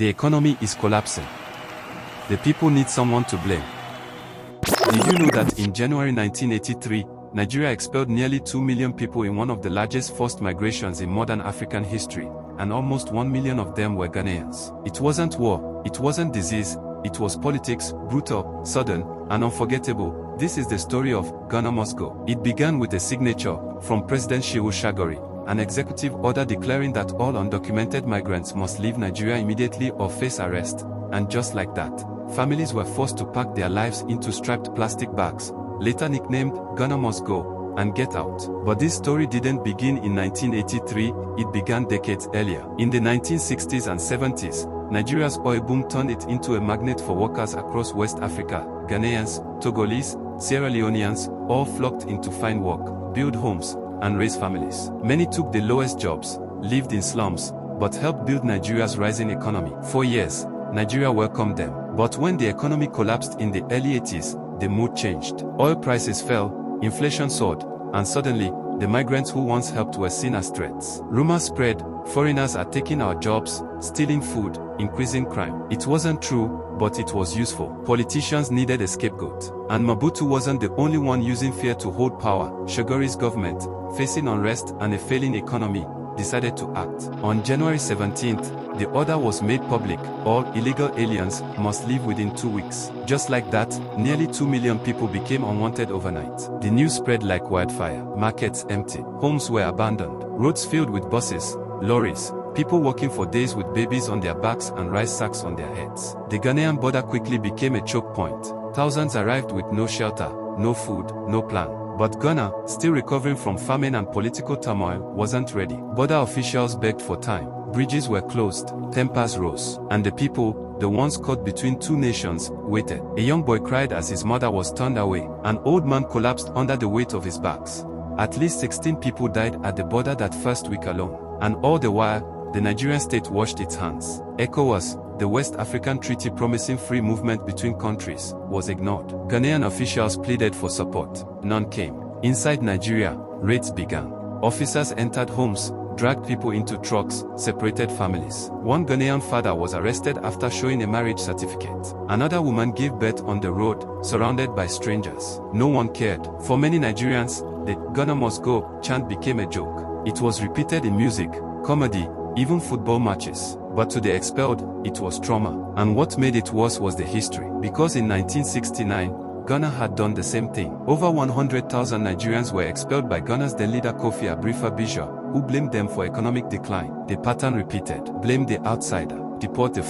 The economy is collapsing. The people need someone to blame. Did you know that in January 1983, Nigeria expelled nearly 2 million people in one of the largest forced migrations in modern African history, and almost 1 million of them were Ghanaians? It wasn't war, it wasn't disease, it was politics, brutal, sudden, and unforgettable. This is the story of Ghana Must Go. It began with a signature from President Shehu Shagari, an executive order declaring that all undocumented migrants must leave Nigeria immediately or face arrest, and just like that, families were forced to pack their lives into striped plastic bags, later nicknamed Ghana Must Go, and get out. But this story didn't begin in 1983, it began decades earlier. In the 1960s and 70s, Nigeria's oil boom turned it into a magnet for workers across West Africa. Ghanaians, Togolese, Sierra Leoneans, all flocked in to find work, build homes, and raise families. Many took the lowest jobs, lived in slums, but helped build Nigeria's rising economy. For years, Nigeria welcomed them. But when the economy collapsed in the early 80s, the mood changed. Oil prices fell, inflation soared, and suddenly, the migrants who once helped were seen as threats. Rumors spread, foreigners are taking our jobs, stealing food, increasing crime. It wasn't true, but it was useful. Politicians needed a scapegoat. And Mobutu wasn't the only one using fear to hold power. Shagari's government, facing unrest and a failing economy, decided to act. On January 17th, the order was made public. All illegal aliens must leave within 2 weeks. Just like that, nearly 2 million people became unwanted overnight. The news spread like wildfire. Markets empty. Homes were abandoned. Roads filled with buses, lorries, people walking for days with babies on their backs and rice sacks on their heads. The Ghanaian border quickly became a choke point. Thousands arrived with no shelter, no food, no plan. But Ghana, still recovering from famine and political turmoil, wasn't ready. Border officials begged for time. Bridges were closed, tempers rose, and the people, the ones caught between two nations, waited. A young boy cried as his mother was turned away. An old man collapsed under the weight of his bags. At least 16 people died at the border that first week alone. And all the while, the Nigerian state washed its hands. ECOWAS, the West African treaty promising free movement between countries, was ignored. Ghanaian officials pleaded for support. None came. Inside Nigeria, raids began. Officers entered homes, dragged people into trucks, separated families. One Ghanaian father was arrested after showing a marriage certificate. Another woman gave birth on the road, surrounded by strangers. No one cared. For many Nigerians, the Ghana Must Go chant became a joke. It was repeated in music, comedy, even football matches. But to the expelled, it was trauma. And what made it worse was the history. Because in 1969, Ghana had done the same thing. Over 100,000 Nigerians were expelled by Ghana's then leader Kofi Abrefa-Bija, who blamed them for economic decline. The pattern repeated. Blame the outsider. Deport the